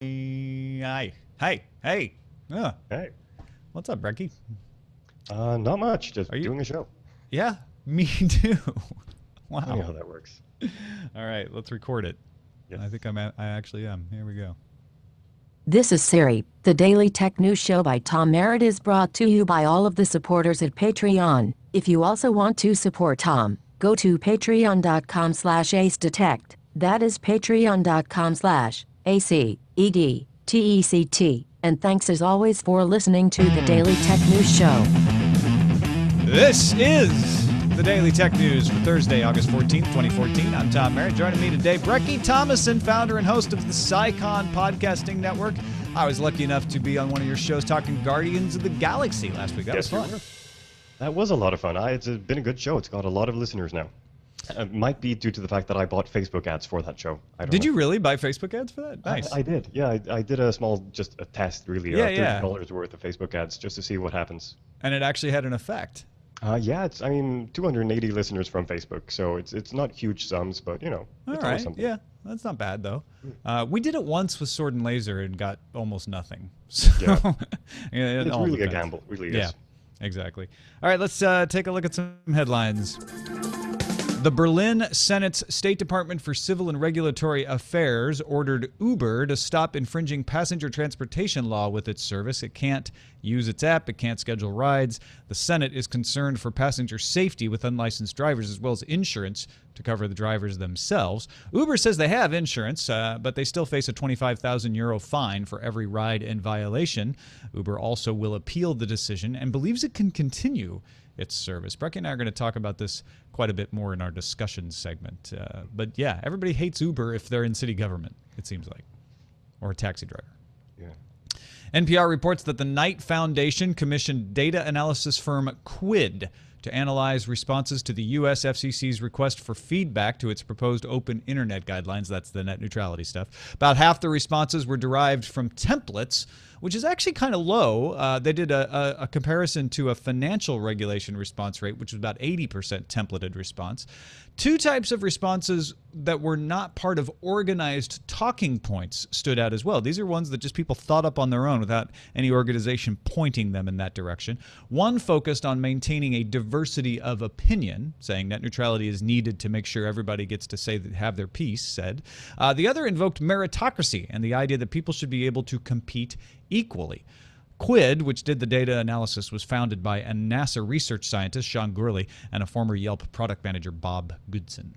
Hi. Hey. Hey, What's up, Breki? not much. Just Are you? doing a show. Yeah, me too. Funny Wow. how that works. All right, let's record it. Yes. I actually am. Here we go. This is Siri. The Daily Tech News Show by Tom Merritt is brought to you by all of the supporters at Patreon. If you also want to support Tom, go to patreon.com/acedetect. That is patreon.com/ACEDTECT. And thanks as always for listening to the Daily Tech News Show. This is the Daily Tech News for Thursday, August 14th, 2014. I'm Tom Merritt. Joining me today, Breki Tomasson, founder and host of the SciCon Podcasting Network. I was lucky enough to be on one of your shows talking Guardians of the Galaxy last week. That was fun. That was a lot of fun. It's been a good show. It's got a lot of listeners now. It might be due to the fact that I bought Facebook ads for that show. Did you really buy Facebook ads for that? Nice. I did. Yeah, I did a small, just a test, really. Yeah. $30 worth of Facebook ads just to see what happens. And it actually had an effect. Yeah, 280 listeners from Facebook, so it's not huge sums, but All it's right. something. Yeah, that's not bad though. We did it once with Sword and Laser and got almost nothing. So, Yeah. yeah, it It's all really depends. a gamble. Really Yeah, is. exactly. All right, let's take a look at some headlines. The Berlin Senate's State Department for Civil and Regulatory Affairs ordered Uber to stop infringing passenger transportation law with its service. It can't use its app. It can't schedule rides. The Senate is concerned for passenger safety with unlicensed drivers as well as insurance to cover the drivers themselves. Uber says they have insurance, but they still face a €25,000 fine for every ride in violation. Uber also will appeal the decision and believes it can continue its service. Breki and I are going to talk about this quite a bit more in our discussion segment. But yeah, everybody hates Uber if they're in city government, it seems like, or a taxi driver. Yeah. NPR reports that the Knight Foundation commissioned data analysis firm Quid to analyze responses to the U.S. FCC's request for feedback to its proposed open internet guidelines. That's the net neutrality stuff. About half the responses were derived from templates, which is actually kind of low. They did a comparison to a financial regulation response rate, which was about 80% templated response. Two types of responses that were not part of organized talking points stood out as well. These are ones that just people thought up on their own without any organization pointing them in that direction. One focused on maintaining a diversity of opinion, saying net neutrality is needed to make sure everybody gets to say that have their piece said. The other invoked meritocracy and the idea that people should be able to compete equally. Quid, which did the data analysis, was founded by a NASA research scientist, Sean Gurley, and a former Yelp product manager, Bob Goodson.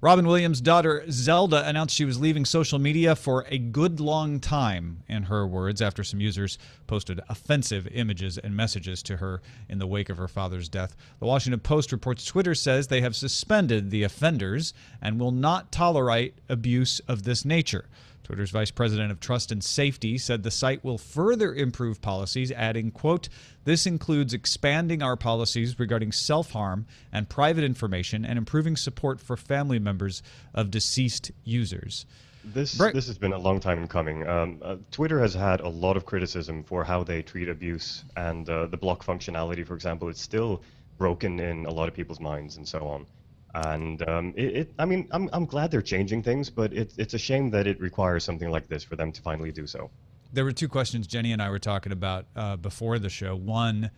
Robin Williams' daughter, Zelda, announced she was leaving social media for a good long time, in her words, after some users posted offensive images and messages to her in the wake of her father's death. The Washington Post reports Twitter says they have suspended the offenders and will not tolerate abuse of this nature. Twitter's vice president of trust and safety said the site will further improve policies, adding, quote, "This includes expanding our policies regarding self-harm and private information and improving support for family members of deceased users." This has been a long time coming. Twitter has had a lot of criticism for how they treat abuse, and the block functionality, for example, is still broken in a lot of people's minds and so on. And I'm glad they're changing things, but it's a shame that it requires something like this for them to finally do so. There were two questions Jenny and I were talking about before the show. One,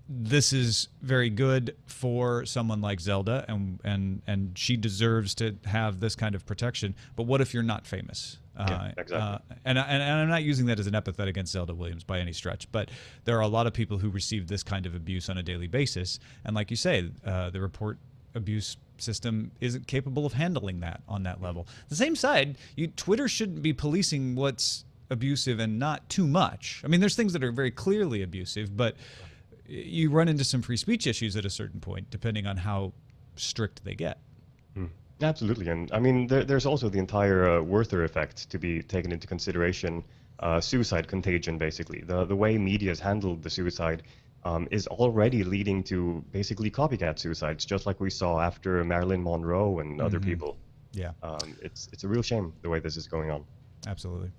this is very good for someone like Zelda, and she deserves to have this kind of protection. But what if you're not famous? Yeah, exactly. And I'm not using that as an epithet against Zelda Williams by any stretch, but there are a lot of people who receive this kind of abuse on a daily basis. And like you say, the report abuse system isn't capable of handling that on that level. The same side, Twitter shouldn't be policing what's abusive and not too much. I mean, there's things that are very clearly abusive, but you run into some free speech issues at a certain point, depending on how strict they get. Absolutely, and I mean, there's also the entire Werther effect to be taken into consideration. Suicide contagion, basically. The way media has handled the suicide is already leading to basically copycat suicides, just like we saw after Marilyn Monroe and other people. Yeah. It's a real shame the way this is going on. Absolutely.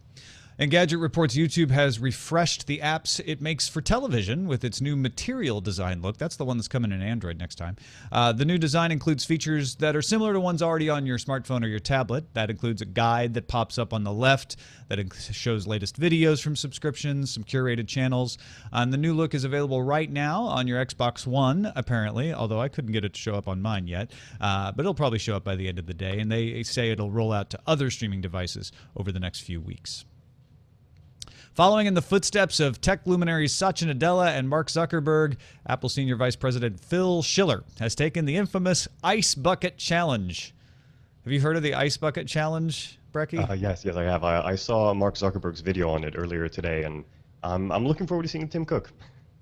Engadget reports YouTube has refreshed the apps it makes for television with its new material design look. That's the one that's coming in Android next time. The new design includes features that are similar to ones already on your smartphone or your tablet. That includes a guide that pops up on the left that shows latest videos from subscriptions, some curated channels. And the new look is available right now on your Xbox One, apparently, although I couldn't get it to show up on mine yet. But it'll probably show up by the end of the day, and they say it'll roll out to other streaming devices over the next few weeks. Following in the footsteps of tech luminaries Satya Nadella and Mark Zuckerberg, Apple Senior Vice President Phil Schiller has taken the infamous Ice Bucket Challenge. Have you heard of the Ice Bucket Challenge, Breki? Yes, I have. I saw Mark Zuckerberg's video on it earlier today, and I'm looking forward to seeing Tim Cook.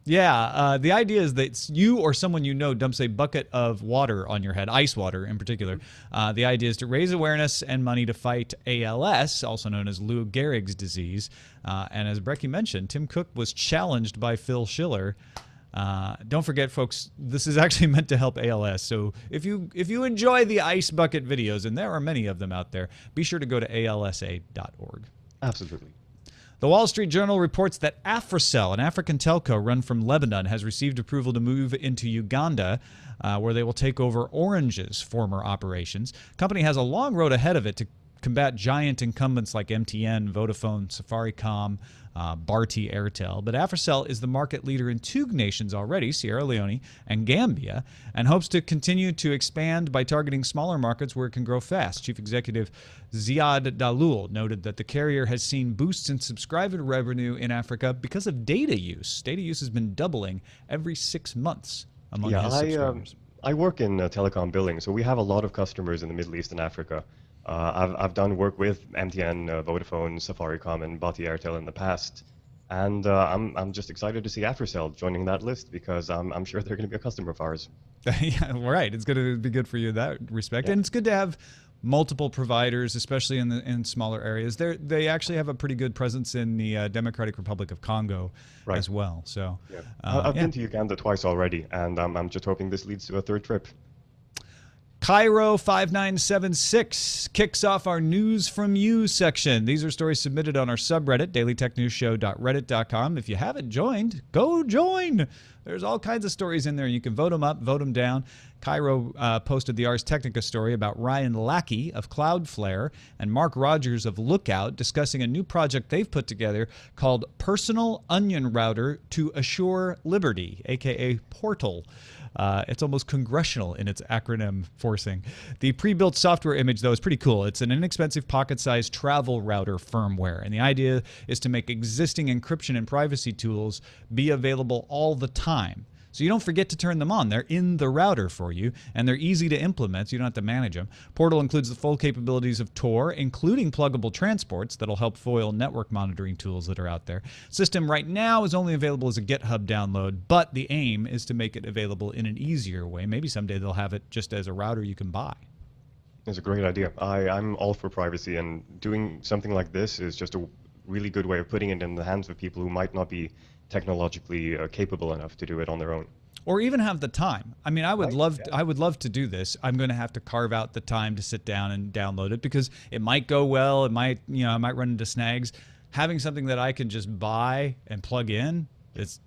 Yeah, the idea is that you or someone you know dumps a bucket of water on your head, ice water in particular. The idea is to raise awareness and money to fight ALS, also known as Lou Gehrig's disease. And as Breki mentioned, Tim Cook was challenged by Phil Schiller. Don't forget, folks, this is actually meant to help ALS. So if you enjoy the ice bucket videos, and there are many of them out there, be sure to go to alsa.org. Absolutely. The Wall Street Journal reports that Africell, an African telco run from Lebanon, has received approval to move into Uganda, where they will take over Orange's former operations. The company has a long road ahead of it to combat giant incumbents like MTN, Vodafone, Safaricom, Bharti Airtel. But Africell is the market leader in two nations already, Sierra Leone and Gambia, and hopes to continue to expand by targeting smaller markets where it can grow fast. Chief Executive Ziad Dalul noted that the carrier has seen boosts in subscriber revenue in Africa because of data use. Data use has been doubling every 6 months among his subscribers. I work in telecom billing, so we have a lot of customers in the Middle East and Africa. I've done work with MTN, Vodafone, Safaricom, and Bharti Airtel in the past, and I'm just excited to see Africell joining that list because I'm sure they're going to be a customer of ours. Yeah, right. It's going to be good for you in that respect, and it's good to have multiple providers, especially in smaller areas. They actually have a pretty good presence in the Democratic Republic of Congo as well. So I've been to Uganda twice already, and I'm just hoping this leads to a third trip. Cairo 5976 kicks off our News From You section. These are stories submitted on our subreddit, dailytechnewsshow.reddit.com. If you haven't joined, go join. There's all kinds of stories in there. You can vote them up, vote them down. Cairo posted the Ars Technica story about Ryan Lackey of Cloudflare and Mark Rogers of Lookout discussing a new project they've put together called Personal Onion Router to Assure Liberty, a.k.a. Portal. It's almost congressional in its acronym forcing. The pre-built software image, though, is pretty cool. It's an inexpensive pocket-sized travel router firmware, and the idea is to make existing encryption and privacy tools be available all the time. So you don't forget to turn them on. They're in the router for you, and they're easy to implement, so you don't have to manage them. Portal includes the full capabilities of Tor, including pluggable transports that'll help foil network monitoring tools that are out there. System right now is only available as a GitHub download, but the aim is to make it available in an easier way. Maybe someday they'll have it just as a router you can buy. It's a great idea. I'm all for privacy, and doing something like this is just a really good way of putting it in the hands of people who might not be technologically capable enough to do it on their own, or even have the time. I mean, I would love to do this. I'm going to have to carve out the time to sit down and download it because it might go well. It might, I might run into snags. Having something that I can just buy and plug in is,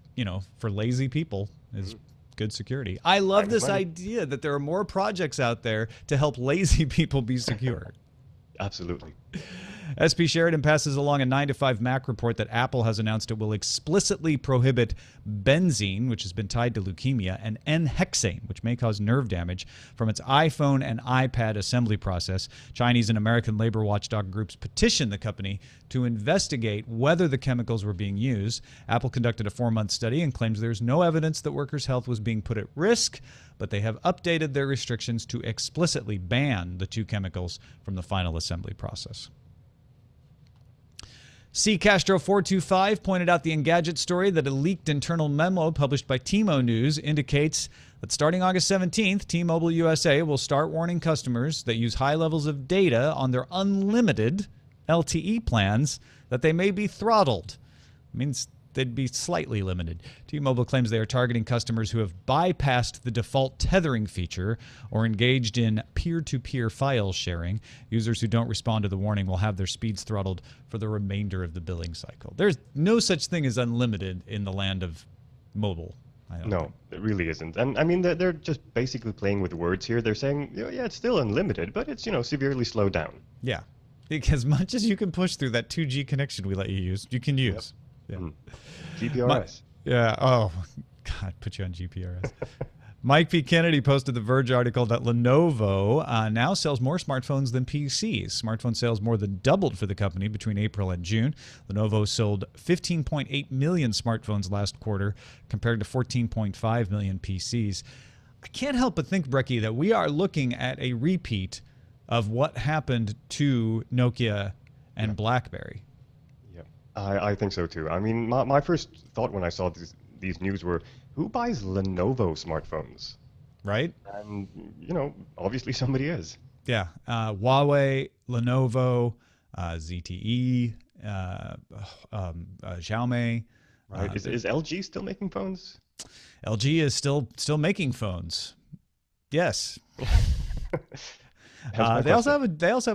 for lazy people is good security. I love this idea that there are more projects out there to help lazy people be secure. Absolutely. SP Sheridan passes along a 9to5 Mac report that Apple has announced it will explicitly prohibit benzene, which has been tied to leukemia, and N-hexane, which may cause nerve damage, from its iPhone and iPad assembly process. Chinese and American labor watchdog groups petitioned the company to investigate whether the chemicals were being used. Apple conducted a 4-month study and claims there's no evidence that workers' health was being put at risk, but they have updated their restrictions to explicitly ban the two chemicals from the final assembly process. C. Castro425 pointed out the Engadget story that a leaked internal memo published by T-Mo News indicates that starting August 17th, T-Mobile USA will start warning customers that use high levels of data on their unlimited LTE plans that they may be throttled. It means they'd be slightly limited. T-Mobile claims they are targeting customers who have bypassed the default tethering feature or engaged in peer-to-peer file sharing. Users who don't respond to the warning will have their speeds throttled for the remainder of the billing cycle. There's no such thing as unlimited in the land of mobile. No, it really isn't. And I mean, they're just basically playing with words here. They're saying, yeah, it's still unlimited, but it's, severely slowed down. Yeah. As much as you can push through that 2G connection we let you use, you can use. Yep. Yeah. GPRS. Yeah. Oh, God, put you on GPRS. MikePKennedy posted the Verge article that Lenovo now sells more smartphones than PCs. Smartphone sales more than doubled for the company between April and June. Lenovo sold 15.8 million smartphones last quarter compared to 14.5 million PCs. I can't help but think, Breki, that we are looking at a repeat of what happened to Nokia and BlackBerry. Yeah, I think so too. I mean, my first thought when I saw these news were, who buys Lenovo smartphones? Right? And, obviously somebody is. Yeah. Huawei, Lenovo, ZTE, Xiaomi. Right. Is LG still making phones? LG is still making phones. Yes. They also have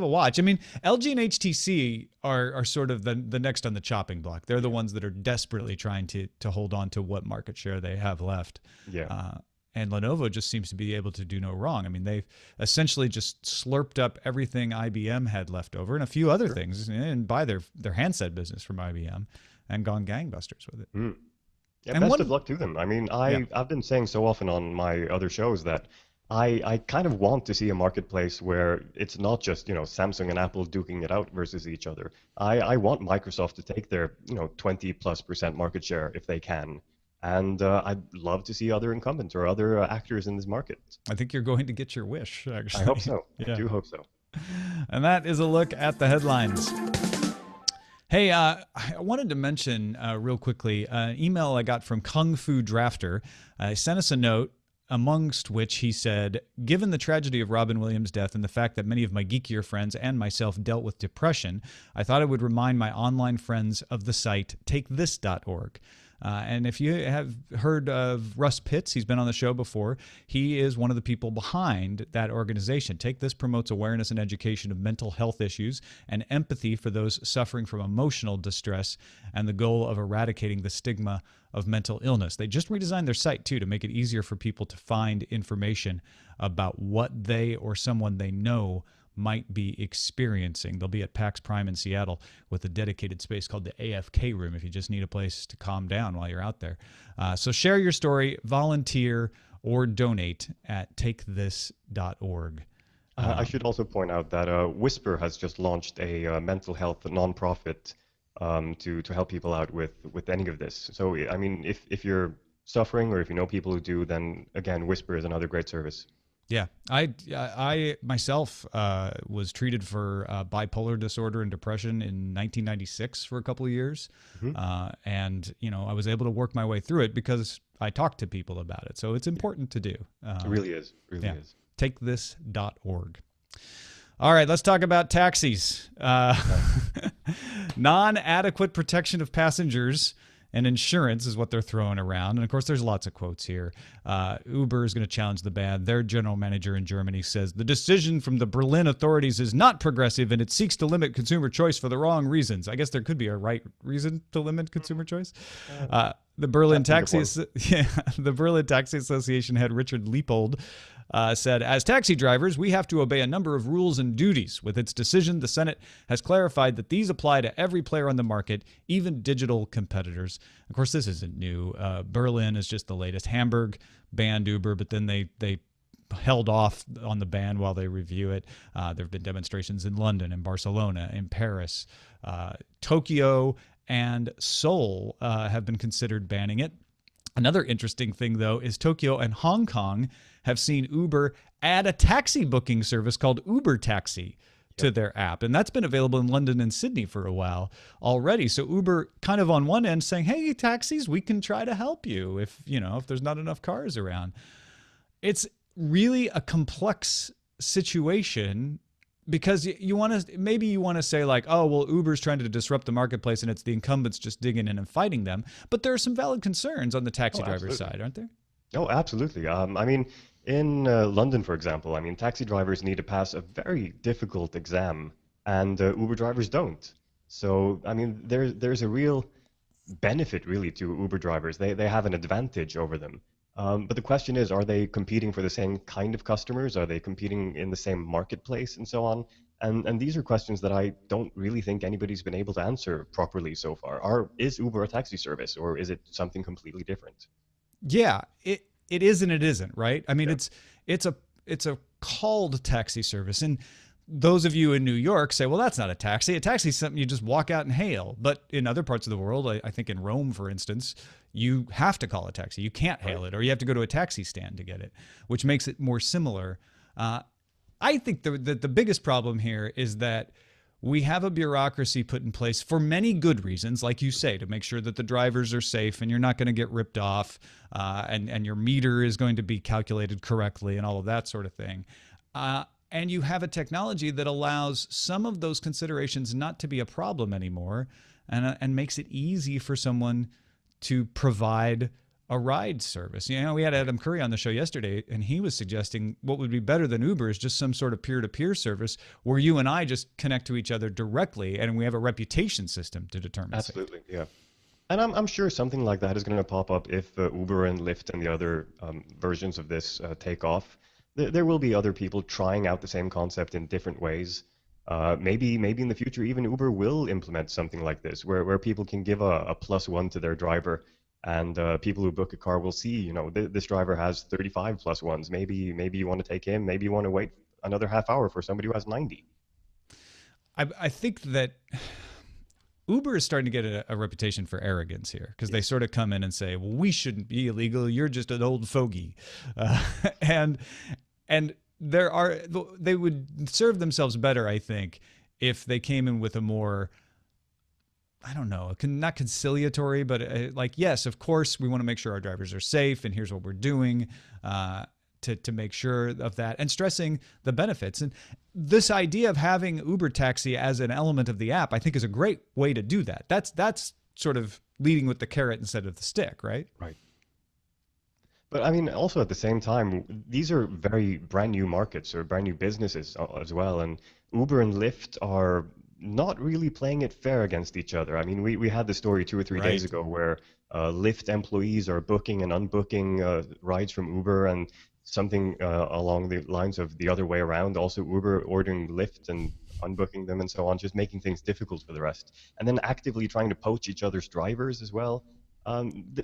a watch. I mean, LG and HTC are sort of the next on the chopping block. They're the ones that are desperately trying to hold on to what market share they have left. Yeah. And Lenovo just seems to be able to do no wrong. I mean, they've essentially just slurped up everything IBM had left over and a few other things, and buy their handset business from IBM and gone gangbusters with it. Mm. Yeah, and best of luck to them. I mean, I've been saying so often on my other shows that I kind of want to see a marketplace where it's not just, Samsung and Apple duking it out versus each other. I want Microsoft to take their, 20+% market share if they can. And I'd love to see other incumbents or other actors in this market. I think you're going to get your wish, actually. I hope so. Yeah. I do hope so. And that is a look at the headlines. Hey, I wanted to mention real quickly an email I got from Kung Fu Drafter. He sent us a note, amongst which he said, given the tragedy of Robin Williams' death and the fact that many of my geekier friends and myself dealt with depression, I thought I would remind my online friends of the site takethis.org. And if you have heard of Russ Pitts, he's been on the show before. He is one of the people behind that organization. Take This promotes awareness and education of mental health issues and empathy for those suffering from emotional distress and the goal of eradicating the stigma of mental illness. They just redesigned their site, too, to make it easier for people to find information about what they or someone they know might be experiencing. They'll be at PAX Prime in Seattle with a dedicated space called the AFK room if you just need a place to calm down while you're out there. So share your story, volunteer, or donate at takethis.org. I should also point out that Whisper has just launched a mental health nonprofit to help people out with any of this. So, I mean, if you're suffering or if you know people who do, then again, Whisper is another great service. Yeah, I myself was treated for bipolar disorder and depression in 1996 for a couple of years. Mm-hmm. And, I was able to work my way through it because I talked to people about it. So it's important to do. It really is. Really is. Takethis.org. All right, let's talk about taxis. Non-adequate protection of passengers and insurance is what they're throwing around. And of course, there's lots of quotes here. Uber is going to challenge the ban. Their general manager in Germany says the decision from the Berlin authorities is not progressive and it seeks to limit consumer choice for the wrong reasons. I guess there could be a right reason to limit consumer choice. The Berlin Taxi Association head Richard Leopold said, as taxi drivers, we have to obey a number of rules and duties. With its decision, the Senate has clarified that these apply to every player on the market, even digital competitors. Of course, this isn't new. Berlin is just the latest. Hamburg banned Uber, but then they held off on the ban while they review it. There have been demonstrations in London, in Barcelona, in Paris. Tokyo and Seoul have been considered banning it. Another interesting thing, though, is Tokyo and Hong Kong have seen Uber add a taxi booking service called Uber Taxi to their app. And that's been available in London and Sydney for a while already. So Uber kind of on one end saying, hey, taxis, we can try to help you if there's not enough cars around. It's really a complex situation because you want to, maybe you want to say like, oh, well, Uber's trying to disrupt the marketplace and it's the incumbents just digging in and fighting them. But there are some valid concerns on the taxi driver side, aren't there? Oh, absolutely. I mean, in London, for example, I mean, taxi drivers need to pass a very difficult exam, and Uber drivers don't. So, I mean, there's a real benefit really to Uber drivers. They have an advantage over them. But the question is, are they competing for the same kind of customers? Are they competing in the same marketplace and so on? And these are questions that I don't really think anybody's been able to answer properly so far. Is Uber a taxi service, or is it something completely different? Yeah, it is and it isn't, right? I mean, it's a called taxi service, and those of you in New York say, well, that's not a taxi. A taxi is something you just walk out and hail. But in other parts of the world, I think in Rome, for instance, you have to call a taxi. You can't hail it, or you have to go to a taxi stand to get it, which makes it more similar. I think the biggest problem here is that we have a bureaucracy put in place for many good reasons, like you say, to make sure that the drivers are safe and you're not going to get ripped off, and your meter is going to be calculated correctly and all of that sort of thing. And you have a technology that allows some of those considerations not to be a problem anymore, and makes it easy for someone to provide a ride service. You know, we had Adam Curry on the show yesterday, and he was suggesting what would be better than Uber is just some sort of peer-to-peer service where you and I just connect to each other directly, and we have a reputation system to determine. Absolutely, safety. Yeah. And I'm sure something like that is going to pop up if Uber and Lyft and the other versions of this take off. There will be other people trying out the same concept in different ways. Maybe in the future, even Uber will implement something like this, where people can give a +1 to their driver, and people who book a car will see, you know, this driver has 35 +1s. Maybe you want to take him. Maybe you want to wait another half hour for somebody who has 90. I think that Uber is starting to get a reputation for arrogance here, because they sort of come in and say, well, we shouldn't be illegal. You're just an old fogey. And they would serve themselves better, I think, if they came in with a more, I don't know, not conciliatory, but like, yes, of course, we want to make sure our drivers are safe, and here's what we're doing to make sure of that, and stressing the benefits. And this idea of having Uber Taxi as an element of the app, I think, is a great way to do that. That's sort of leading with the carrot instead of the stick, right? Right. But I mean, also at the same time, these are very brand new markets or brand new businesses as well. And Uber and Lyft are not really playing it fair against each other. I mean, we had the story 2 or 3 days ago where Lyft employees are booking and unbooking rides from Uber, and something along the lines of the other way around. Also, Uber ordering Lyft and unbooking them and so on, just making things difficult for the rest. And then actively trying to poach each other's drivers as well.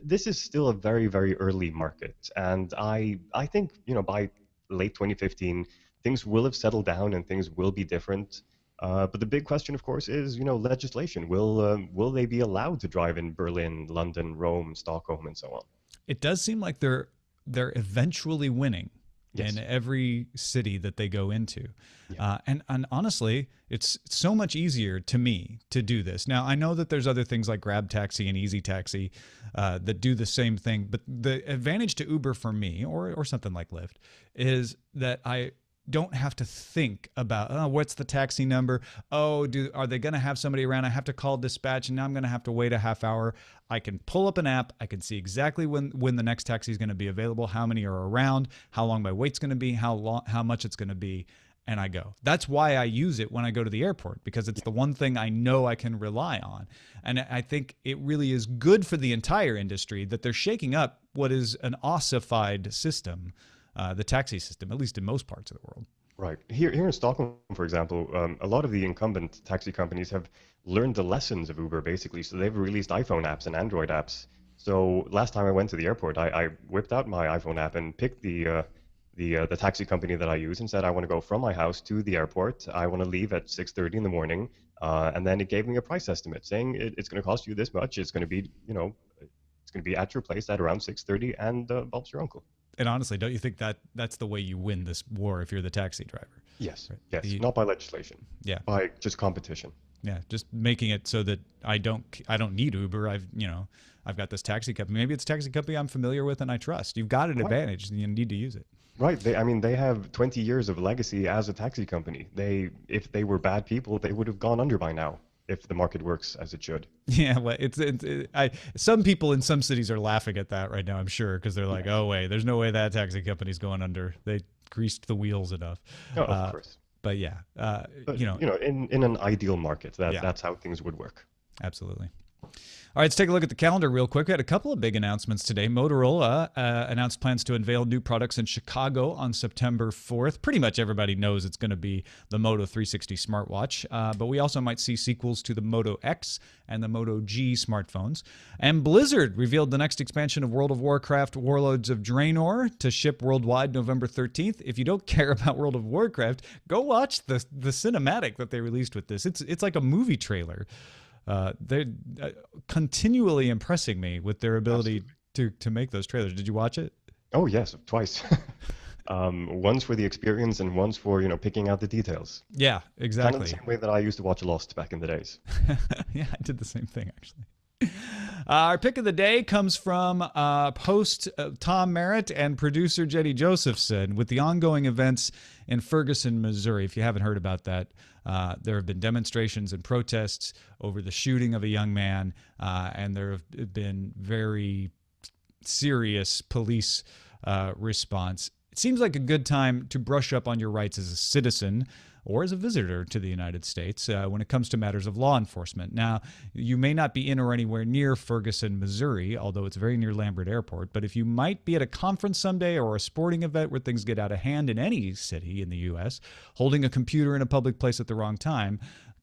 This is still a very, very early market, and I think, you know, by late 2015 things will have settled down and things will be different. But the big question, of course, is, you know, legislation. Will they be allowed to drive in Berlin, London, Rome, Stockholm, and so on? It does seem like they're eventually winning. Yes. In every city that they go into. Yeah. And honestly, it's so much easier to me to do this. Now, I know that there's other things like Grab Taxi and Easy Taxi that do the same thing, but the advantage to Uber for me, or something like Lyft, is that I don't have to think about, oh, what's the taxi number? Oh, are they going to have somebody around? I have to call dispatch, and now I'm going to have to wait a half hour. I can pull up an app. I can see exactly when the next taxi is going to be available, how many are around, how long my wait's going to be, how much it's going to be, and I go. That's why I use it when I go to the airport, because it's the one thing I know I can rely on. And I think it really is good for the entire industry that they're shaking up what is an ossified system, the taxi system, at least in most parts of the world. Right. Here in Stockholm, for example, a lot of the incumbent taxi companies have learned the lessons of Uber, basically. So they've released iPhone apps and Android apps. So last time I went to the airport, I whipped out my iPhone app and picked the taxi company that I use and said, I want to go from my house to the airport. I want to leave at 6:30 in the morning. And then it gave me a price estimate saying it's going to cost you this much. It's going to be, you know, it's going to be at your place at around 6:30, and Bob's your uncle. And honestly, don't you think that's the way you win this war if you're the taxi driver? Yes, right? Yes, not by legislation. Yeah, by just competition. Yeah, just making it so that I don't need Uber. I've got this taxi company. Maybe it's a taxi company I'm familiar with and I trust. You've got an advantage, and you need to use it. Right. I mean, they have 20 years of legacy as a taxi company. If they were bad people, they would have gone under by now if the market works as it should. Yeah, well, some people in some cities are laughing at that right now, I'm sure, because they're like, Yeah. oh, wait, there's no way that taxi company's going under. They greased the wheels enough. No, of course. But yeah, But, you know, in an ideal market, Yeah. that's how things would work. absolutely. All right, let's take a look at the calendar real quick. We had a couple of big announcements today. Motorola announced plans to unveil new products in Chicago on September 4th. Pretty much everybody knows it's going to be the Moto 360 smartwatch, but we also might see sequels to the Moto X and the Moto G smartphones. And Blizzard revealed the next expansion of World of Warcraft Warlords of Draenor to ship worldwide November 13th. If you don't care about World of Warcraft, go watch the cinematic that they released with this. It's like a movie trailer. They're continually impressing me with their ability to make those trailers. Did you watch it? Oh yes, twice. Once for the experience and once for picking out the details. Yeah, Kind of exactly. the same way that I used to watch Lost back in the days. Yeah, I did the same thing actually. Our pick of the day comes from host Tom Merritt and producer Jenny Josephson with the ongoing events in Ferguson, Missouri. If you haven't heard about that, there have been demonstrations and protests over the shooting of a young man, and there have been very serious police response. It seems like a good time to brush up on your rights as a citizen or as a visitor to the United States when it comes to matters of law enforcement. Now, you may not be in or anywhere near Ferguson, Missouri, although it's very near Lambert Airport, but if you might be at a conference someday or a sporting event where things get out of hand in any city in the U.S., holding a computer in a public place at the wrong time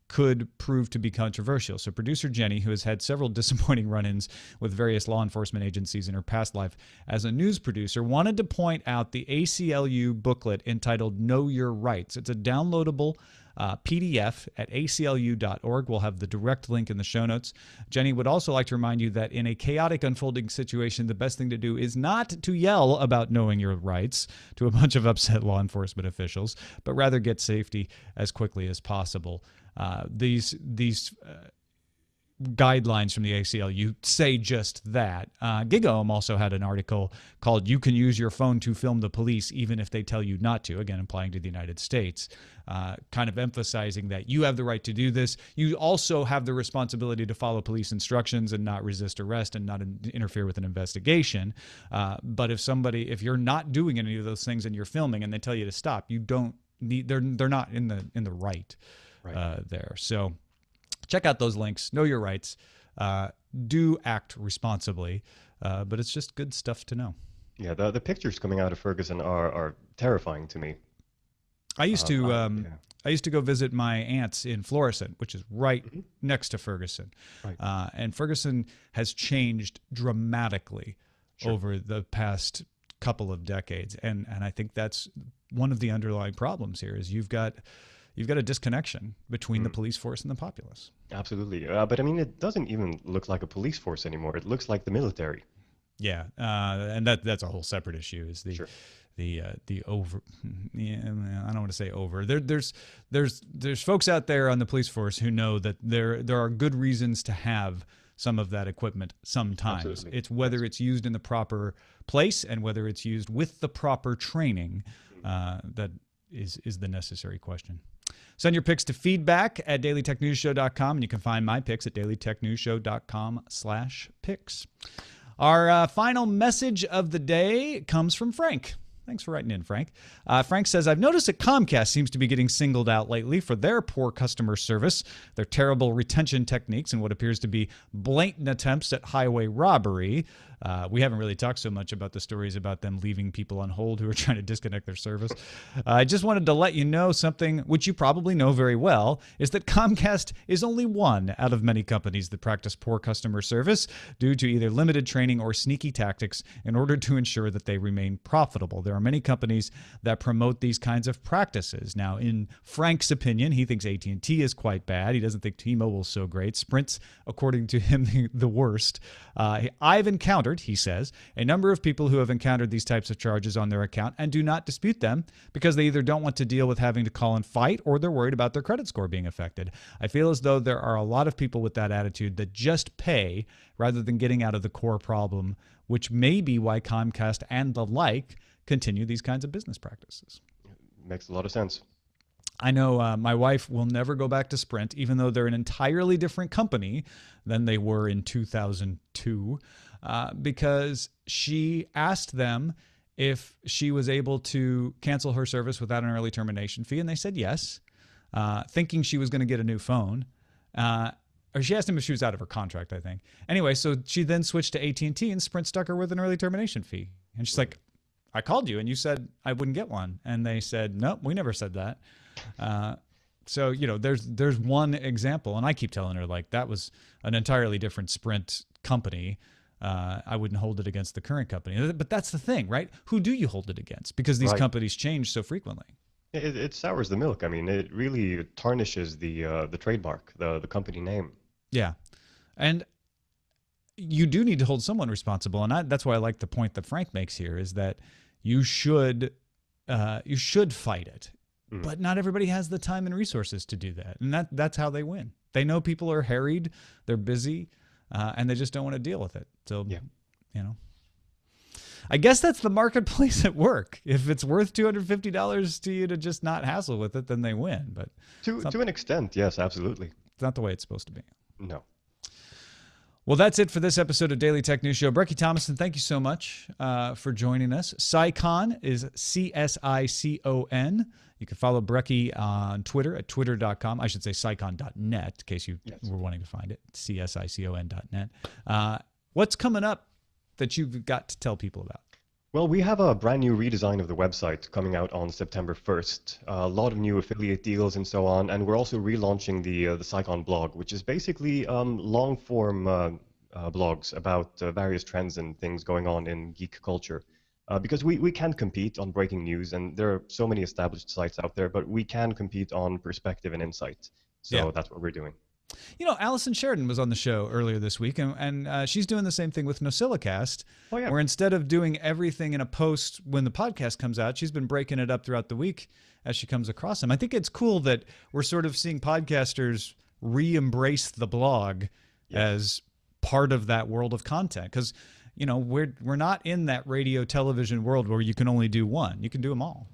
could prove to be controversial. So producer Jenny, who has had several disappointing run-ins with various law enforcement agencies in her past life as a news producer, wanted to point out the ACLU booklet entitled Know Your Rights. It's a downloadable PDF at aclu.org. We'll have the direct link in the show notes. Jenny would also like to remind you that in a chaotic unfolding situation, the best thing to do is not to yell about knowing your rights to a bunch of upset law enforcement officials, but rather get safety as quickly as possible. These guidelines from the ACLU say just that. GigaOM also had an article called "You Can Use Your Phone to Film the Police Even If They Tell You Not to," again applying to the United States, kind of emphasizing that you have the right to do this. You also have the responsibility to follow police instructions and not resist arrest and not interfere with an investigation. But if you're not doing any of those things and you're filming and they tell you to stop, you don't need. They're not in the right. There. So check out those links. Know your rights. Do act responsibly. But it's just good stuff to know. Yeah, the pictures coming out of Ferguson are terrifying to me. I used to go visit my aunts in Florissant, which is right next to Ferguson. Right. And Ferguson has changed dramatically over the past couple of decades. And I think that's one of the underlying problems here is you've got a disconnection between the police force and the populace. Absolutely. But I mean, it doesn't even look like a police force anymore. It looks like the military. Yeah, and that's a whole separate issue. Is the over? Yeah, I don't want to say over. There's folks out there on the police force who know that there are good reasons to have some of that equipment sometimes. Absolutely. It's whether it's used in the proper place and whether it's used with the proper training that is the necessary question. Send your picks to feedback at dailytechnewsshow.com, and you can find my picks at dailytechnewsshow.com/picks. Our final message of the day comes from Frank. Thanks for writing in, Frank. Frank says, I've noticed that Comcast seems to be getting singled out lately for their poor customer service, their terrible retention techniques, and what appears to be blatant attempts at highway robbery. We haven't really talked so much about the stories about them leaving people on hold who are trying to disconnect their service. I just wanted to let you know something which you probably know very well, is that Comcast is only one out of many companies that practice poor customer service due to either limited training or sneaky tactics in order to ensure that they remain profitable. There are many companies that promote these kinds of practices. Now, in Frank's opinion, he thinks AT&T is quite bad. He doesn't think T-Mobile is so great. Sprint's, according to him, the worst. I've encountered, he says, a number of people who have encountered these types of charges on their account and do not dispute them because they either don't want to deal with having to call and fight or they're worried about their credit score being affected. I feel as though there are a lot of people with that attitude that just pay rather than getting out of the core problem, which may be why Comcast and the like continue these kinds of business practices. Makes a lot of sense. I know my wife will never go back to Sprint, even though they're an entirely different company than they were in 2002, because she asked them if she was able to cancel her service without an early termination fee, and they said yes, thinking she was going to get a new phone. Or she asked him if she was out of her contract, I think. Anyway, so she then switched to AT&T, and Sprint stuck her with an early termination fee. And she's like, I called you, and you said I wouldn't get one. And they said, nope, we never said that. So, there's one example, and I keep telling her, like, that was an entirely different Sprint company. I wouldn't hold it against the current company. But that's the thing, right? Who do you hold it against? Because these companies change so frequently. It sours the milk. I mean, it really tarnishes the trademark, the company name. Yeah. And you do need to hold someone responsible. And that's why I like the point that Frank makes here, is that you should fight it. But not everybody has the time and resources to do that. And that's how they win. They know people are harried, they're busy, and they just don't want to deal with it. So, I guess that's the marketplace at work. If it's worth $250 to you to just not hassle with it, then they win. But to an extent, yes, absolutely. It's not the way it's supposed to be. No. Well, that's it for this episode of Daily Tech News Show. Breki Tomasson, thank you so much for joining us. Psycon is CSICON. You can follow Breki on Twitter at twitter.com. I should say psycon.net in case you were wanting to find it. CSICON.net. What's coming up that you've got to tell people about? Well, we have a brand new redesign of the website coming out on September 1st. A lot of new affiliate deals and so on. And we're also relaunching the Psycon blog, which is basically long-form blogs about various trends and things going on in geek culture. Because we can compete on breaking news, and there are so many established sites out there, but we can compete on perspective and insight. So that's what we're doing. Allison Sheridan was on the show earlier this week, and she's doing the same thing with NosillaCast, where instead of doing everything in a post when the podcast comes out, she's been breaking it up throughout the week as she comes across them. I think it's cool that we're sort of seeing podcasters re-embrace the blog as part of that world of content, because we're not in that radio television world where you can only do one. You can do them all.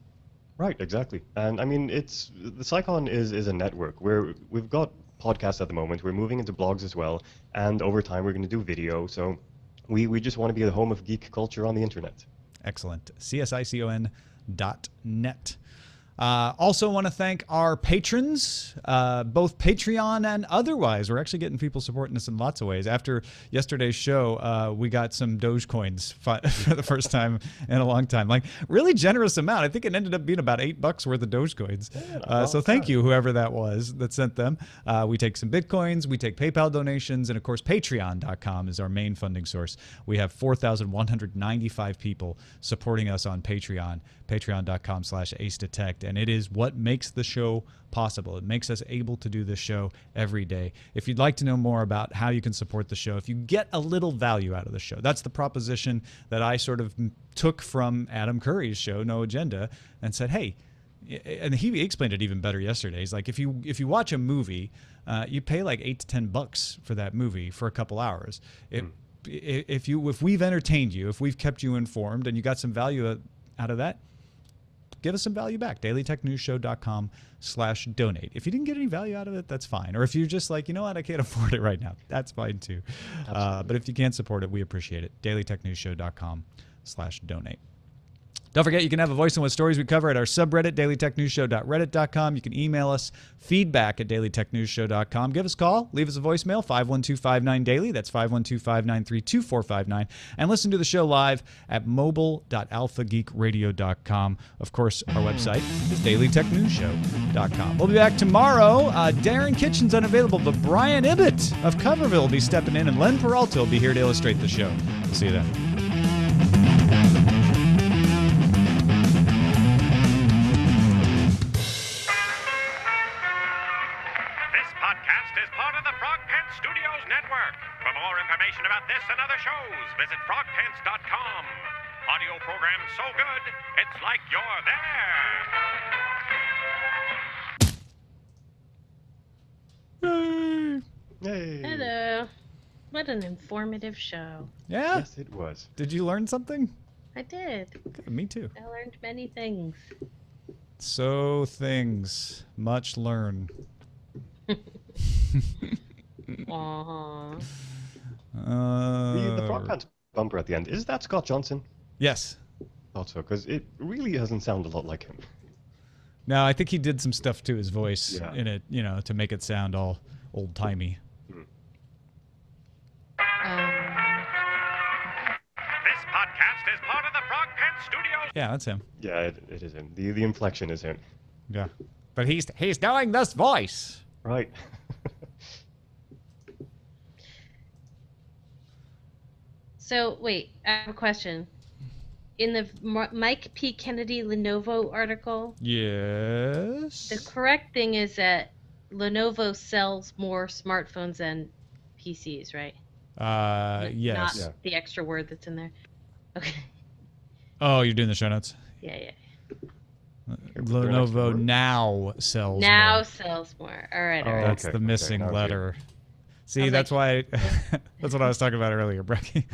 Right, exactly. And I mean, the Psycon is a network where we've got podcasts at the moment. We're moving into blogs as well, and over time we're going to do video. So we just want to be the home of geek culture on the internet. Excellent. CSICON.net. Also want to thank our patrons, both Patreon and otherwise. We're actually getting people supporting us in lots of ways. After yesterday's show, we got some Dogecoins for the first time in a long time. Like, really generous amount. I think it ended up being about $8 worth of Dogecoins. So thank you, whoever that was that sent them. We take some Bitcoins, we take PayPal donations, and of course, Patreon.com is our main funding source. We have 4,195 people supporting us on Patreon, patreon.com/acedetect. And it is what makes the show possible. It makes us able to do this show every day. If you'd like to know more about how you can support the show, if you get a little value out of the show, that's the proposition that I sort of took from Adam Curry's show, No Agenda, and said, hey, and he explained it even better yesterday. He's like, if you watch a movie, you pay like $8 to $10 for that movie for a couple hours. If we've entertained you, if we've kept you informed, and you got some value out of that, give us some value back. dailytechnewsshow.com/donate. If you didn't get any value out of it, that's fine. Or if you're just like, you know what, I can't afford it right now, that's fine too. But if you can't support it, we appreciate it. dailytechnewsshow.com/donate. Don't forget, you can have a voice on what stories we cover at our subreddit, dailytechnewsshow.reddit.com. You can email us, feedback at dailytechnewsshow.com. Give us a call. Leave us a voicemail, 512-59-DAILY. That's 512-593-2459. And listen to the show live at mobile.alphageekradio.com. Of course, our website is dailytechnewsshow.com. We'll be back tomorrow. Darren Kitchen's unavailable, but Brian Ibbett of Coverville will be stepping in, and Len Peralta will be here to illustrate the show. We'll see you then. About this and other shows, visit frogpants.com. Audio program so good, it's like you're there. Yay. Hello. What an informative show. Yeah? Yes, it was. Did you learn something? I did. Good, me too. I learned many things. So things much learn. Aww. The Frog Pants bumper at the end, is that Scott Johnson? Yes. Thought so, because it really doesn't sound a lot like him. No, I think he did some stuff to his voice Yeah. in it, you know, to make it sound all old timey. This podcast is part of the Frog Pants Studios. Yeah, that's him. Yeah, it is him. The inflection is him. Yeah, but he's doing this voice. Right. So, wait, I have a question. In the MikePKennedy Lenovo article, Yes. the correct thing is that Lenovo sells more smartphones than PCs, right? Yes. Not Yeah. the extra word that's in there. Okay. Oh, you're doing the show notes. Yeah. Lenovo now sells Now more. sells more. All right. That's okay, the missing okay, letter. See, was that's why. That's what I was talking about earlier, Breki.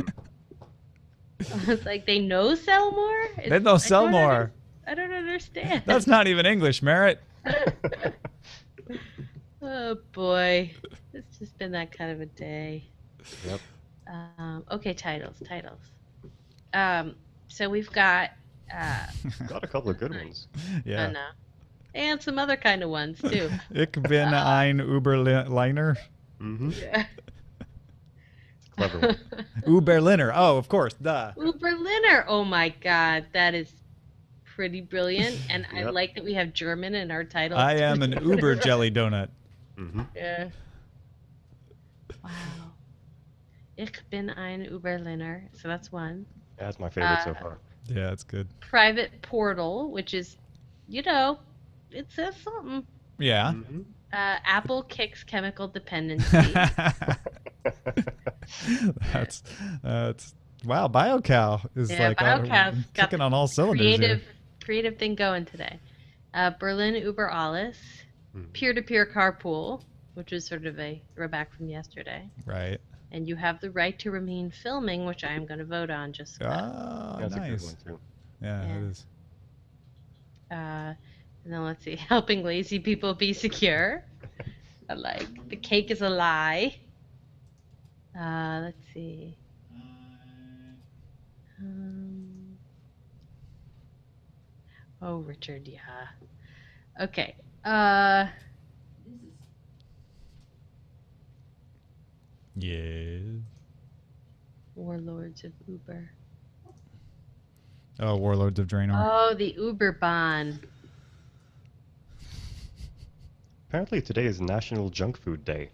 It's like they know sell more? They don't sell more. I don't understand. That's not even English, Merritt. Oh boy, it's just been that kind of a day. Yep. Okay, titles. So we've got Got a couple of good ones. Yeah. no, and some other kind of ones too. Ich bin ein Uberliner. Mm-hmm. Yeah. Clever one. Uberliner. Oh, of course. Duh. Uberliner. Oh my God, that is pretty brilliant, and I Yep. like that we have German in our title. I am an Uber jelly donut. Mm-hmm. Yeah. Wow. Ich bin ein Uberliner. So that's one. That's my favorite so far. Yeah, it's good. Private portal, which is, it says something. Yeah. Mm-hmm. Apple kicks chemical dependency. that's wow. BioCow is Yeah, like BioCow's got kicking on all cylinders. here. creative thing going today. Berlin Uber Alles, Hmm. peer-to-peer carpool, which is sort of a throwback from yesterday. Right. And you have the right to remain filming, which I am going to vote on. Just Ah, That's a good nice. one too. Yeah, Yeah. it is. and then let's see, helping lazy people be secure. I like the cake is a lie. Let's see. Oh, Richard, yeah. Okay. Yeah. Warlords of Uber. Oh, Warlords of Draenor. Oh, the Uber Bahn. Apparently today is National Junk Food Day.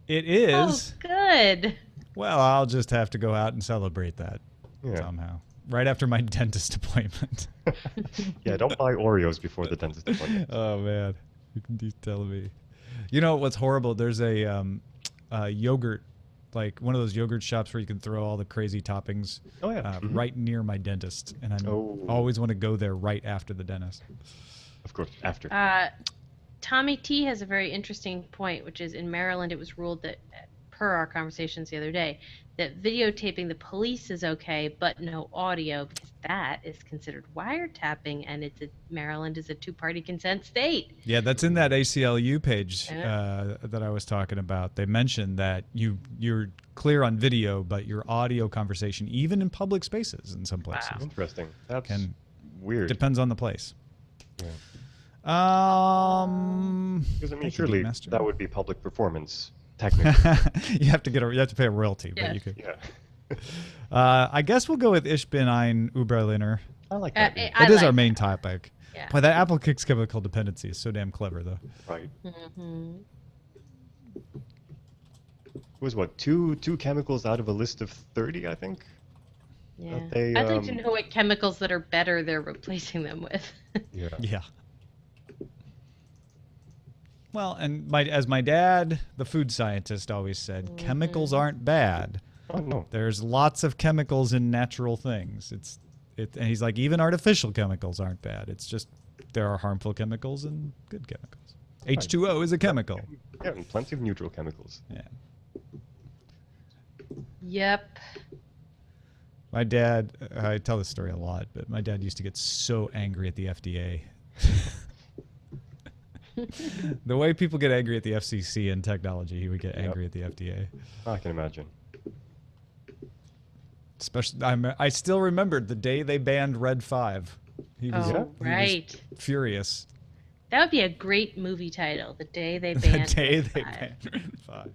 It is. Oh, good. Well, I'll just have to go out and celebrate that Yeah. somehow. Right after my dentist appointment. Yeah, don't buy Oreos before the dentist appointment. Oh man, he's telling me. You know what's horrible? There's a yogurt, like one of those yogurt shops where you can throw all the crazy toppings. Oh, yeah. Mhm. Right near my dentist, and I Oh. always want to go there right after the dentist. Of course, after. Tommy T has a very interesting point, which is in Maryland it was ruled that, per our conversations the other day, that videotaping the police is okay, but no audio, because that is considered wiretapping, and Maryland is a two-party consent state. Yeah, that's in that ACLU page Yeah. that I was talking about. They mentioned that you're clear on video, but your audio conversation, even in public spaces in some places, Wow. Interesting. That's can weird. depends on the place. Yeah. Because Because I mean, surely that would be public performance, technically. you have to pay a royalty, but Yes. you could. Yeah. I guess we'll go with Ich bin ein Uberliner. I like that. It is our main topic. Yeah. Boy, that Apple kicks chemical dependency is so damn clever, though. Right. Mm-hmm. It was what, two chemicals out of a list of 30, I think? Yeah. They, I'd like to know what chemicals that are better they're replacing them with. Yeah. Yeah. Well, and as my dad, the food scientist, always said, chemicals aren't bad. Oh, no. There's lots of chemicals in natural things. And he's like, even artificial chemicals aren't bad. It's just there are harmful chemicals and good chemicals. H2O is a chemical. Yeah, and plenty of neutral chemicals. Yeah. Yep. My dad, I tell this story a lot, but my dad used to get so angry at the FDA. The way people get angry at the FCC and technology, he would get angry at the FDA. I can imagine. Especially, I still remembered the day they banned Red 5. He was, right. he was furious. That would be a great movie title. The day they The banned day Red they 5. banned Red 5.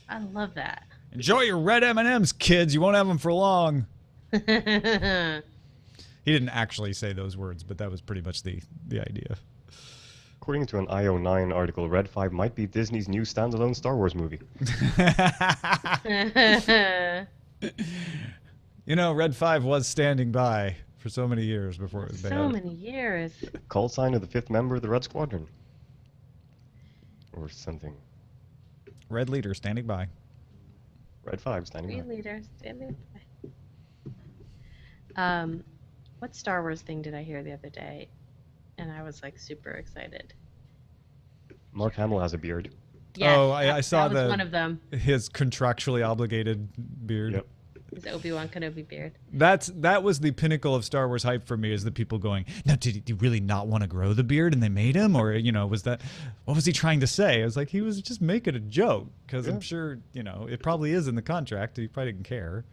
I love that. Enjoy your red M&Ms, kids. You won't have them for long. He didn't actually say those words, but that was pretty much the idea. According to an IO9 article, Red 5 might be Disney's new standalone Star Wars movie. You know, Red 5 was standing by for so many years before it was banned. So many years. Call sign of the 5th member of the Red Squadron. Or something. Red leader standing by. Red 5 standing Three by. leaders standing by. What Star Wars thing did I hear the other day? And I was like super excited. Mark Hamill has a beard. Yes, Oh, I saw that was one of them. his contractually obligated beard. Yep. His Obi-Wan Kenobi beard. That was the pinnacle of Star Wars hype for me, is the people going, now, did he really not want to grow the beard and they made him? Or, what was he trying to say? I was like, he was just making a joke, because I'm sure, it probably is in the contract. He probably didn't care.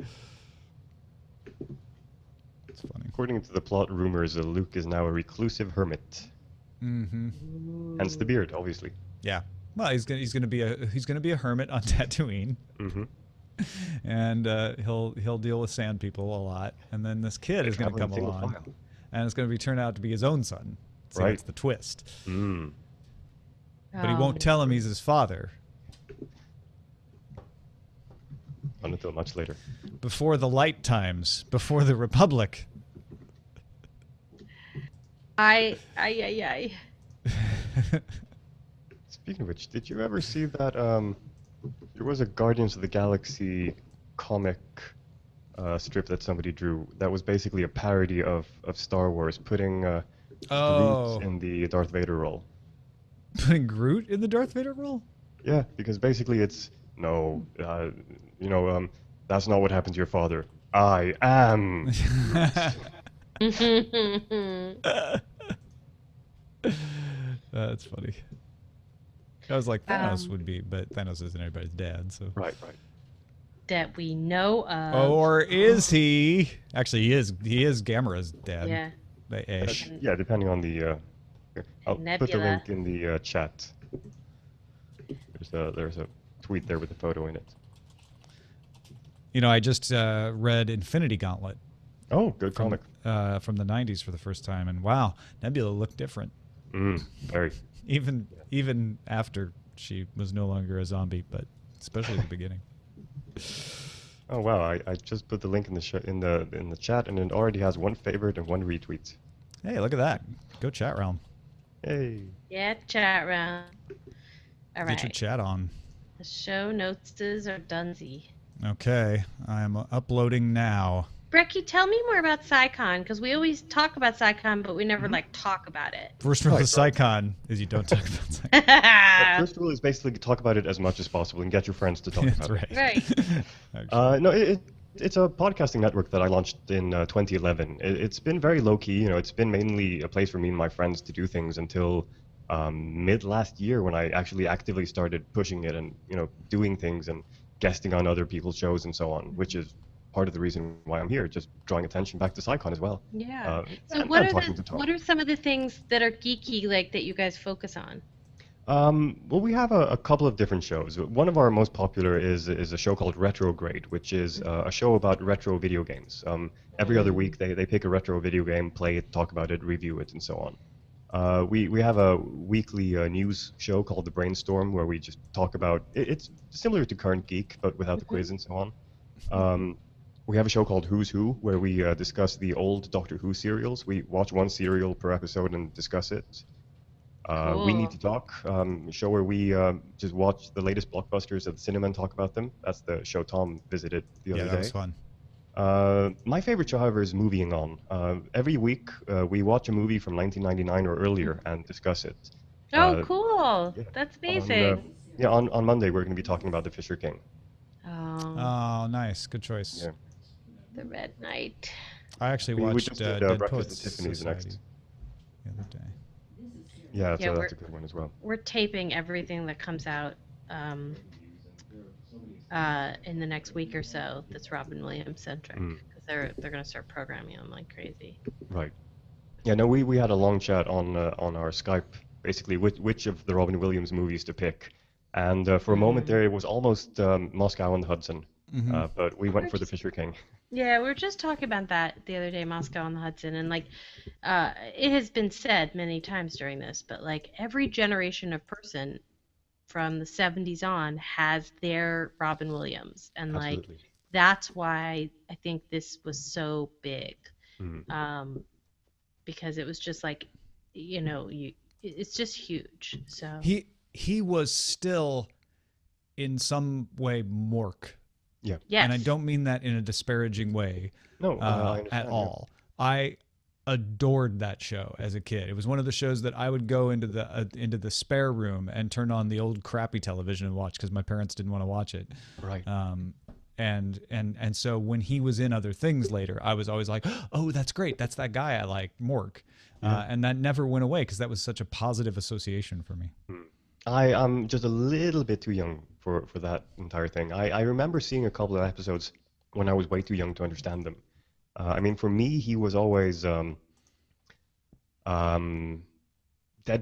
It's funny. According to the plot rumors, Luke is now a reclusive hermit. Mm-hmm. Hence the beard, obviously. Yeah. Well, he's gonna be a hermit on Tatooine. Mm-hmm. And he'll deal with sand people a lot, and then this kid is going to come along, and it's going to turn out to be his own son. So that's the twist. Mm. But he won't tell him he's his father. Not until much later. Before the light times, before the Republic. I. Speaking of which, did you ever see that? There was a Guardians of the Galaxy comic strip that somebody drew that was basically a parody of Star Wars, putting Groot in the Darth Vader role. Putting Groot in the Darth Vader role? Yeah, because basically it's that's not what happened to your father. I am. That's funny. I was like, Thanos would be, but Thanos isn't everybody's dad, so. Right. That we know of. Or is he? Actually, he is. He is Gamera's dad. Yeah. Ish. Yeah, depending on the. Here, I'll put the Nebula. link in the chat. There's a tweet there with a photo in it. I just read Infinity Gauntlet. Oh, good comic. From the 90s for the first time, and wow, Nebula looked different. Very. Even after she was no longer a zombie, but especially at the beginning. Oh wow! I just put the link in the in the chat, and it already has 1 favorite and 1 retweet. Hey, look at that! Go chat realm. Hey. Yeah, chat round. All right. Get your chat on. The show notes are donesy. Okay, I'm uploading now. Breki, tell me more about SciCon, because we always talk about SciCon, but we never talk about it. First rule of SciCon is you don't talk about SciCon. First rule is basically talk about it as much as possible and get your friends to talk That's about it. Right. No, it's a podcasting network that I launched in 2011. It's been very low key. It's been mainly a place for me and my friends to do things until mid last year, when I actually actively started pushing it and doing things and guesting on other people's shows and so on, which is part of the reason why I'm here, just drawing attention back to SciCon as well. Yeah. So and what are some of the things that are geeky that you guys focus on? Well, we have a couple of different shows. One of our most popular is a show called Retrograde, which is a show about retro video games. Every other week they pick a retro video game, play it, talk about it, review it, and so on. We have a weekly news show called The Brainstorm, where we just talk about it's similar to Current Geek, but without the quiz and so on. We have a show called Who's Who, where we discuss the old Doctor Who serials. We watch one serial per episode and discuss it. Cool. We Need to Talk, a show where we just watch the latest blockbusters at the cinema and talk about them. That's the show Tom visited the other day. Yeah, that was fun. My favorite show, however, is Moving On. Every week, we watch a movie from 1999 or earlier and discuss it. Oh, cool. Yeah. That's amazing. On Monday, we're going to be talking about The Fisher King. Oh. Oh, nice. Good choice. Yeah. The Red Knight. I actually We watched just did Dead Breakfast Poets at Tiffany's Society next. the other day. Yeah, Yeah, that's a good one as well. We're taping everything that comes out in the next week or so that's Robin Williams centric, because they're gonna start programming them like crazy. Right. Yeah, no, we had a long chat on our Skype, basically which of the Robin Williams movies to pick, and for a moment there it was almost Moscow on the Hudson, but we went for The Fisher King. Yeah, we were just talking about that the other day, Moscow on the Hudson, and like, it has been said many times during this, but like every generation of person from the 70s on has their Robin Williams, and like Absolutely. that's why I think this was so big, because it was just like, it's just huge. So he was still in some way Mork. Yeah. yes. And I don't mean that in a disparaging way. No, I understand, at all. I adored that show as a kid. It was one of the shows that I would go into the spare room and turn on the old crappy television and watch because my parents didn't want to watch it. Right. And so when he was in other things later, I was always like, oh, that's great. That's that guy I like, Mork. And that never went away because that was such a positive association for me. I'm just a little bit too young for that entire thing. I remember seeing a couple of episodes when I was way too young to understand them. I mean, for me, he was always Dead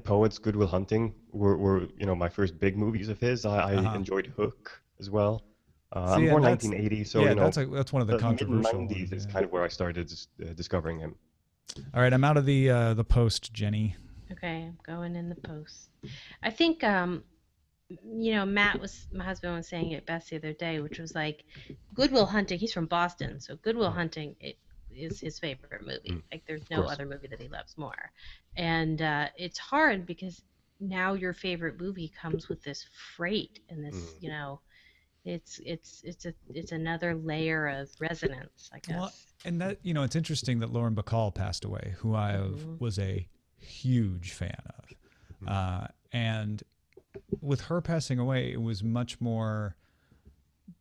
Poets, Good Will Hunting were my first big movies of his. I enjoyed Hook as well. I'm born 1980, so that's one of the controversial mid-90s ones, is yeah. kind of where I started discovering him. All right, I'm out of the post, Jenny. Okay, I'm going in the post. I think my husband was saying it best the other day, which was like Good Will Hunting. He's from Boston, so Good Will Hunting is his favorite movie. Like there's no other movie that he loves more. And it's hard because now your favorite movie comes with this freight and this, it's another layer of resonance, I guess. Well, and that it's interesting that Lauren Bacall passed away, who I was a huge fan of, and with her passing away, it was much more,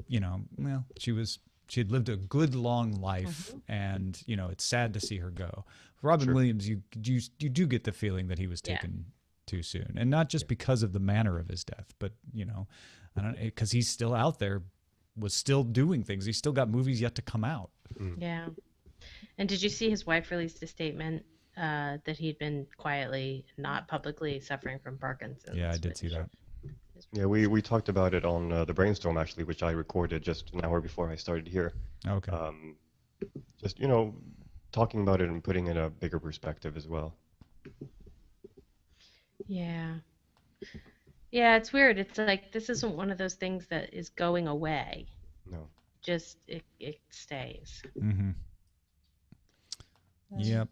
she had lived a good long life, and it's sad to see her go. Robin Williams, you do get the feeling that he was taken too soon, and not just because of the manner of his death, but I don't, because he's still out there, was still doing things. He's still got movies yet to come out. Yeah. And did you see his wife released a statement that he'd been quietly, not publicly, suffering from Parkinson's? Yeah, I did see that. Yeah, we talked about it on the brainstorm actually, which I recorded just an hour before I started here. Okay. Just talking about it and putting in a bigger perspective as well. Yeah. Yeah, it's weird. It's like this isn't one of those things that is going away. No. Just it stays. Mm-hmm. Yep.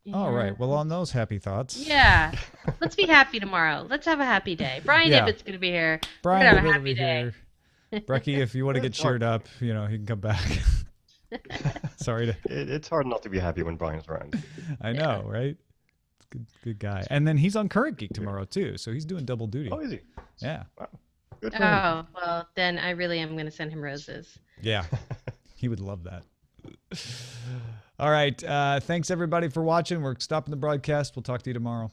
Yeah. All right. Well, on those happy thoughts. Yeah. Let's be happy tomorrow. Let's have a happy day. Brian Ibbott's going to be here. Brian We're going to have a will happy be day. here. Brecky, if you want to get cheered up, he can come back. Sorry It's hard not to be happy when Brian's around. I know, right? Good guy. And then he's on Current Geek tomorrow too, so he's doing double duty. Oh, is he? Yeah. Wow. Good for him. Oh, well, then I really am going to send him roses. Yeah. He would love that. All right. Thanks everybody for watching. We're stopping the broadcast. We'll talk to you tomorrow.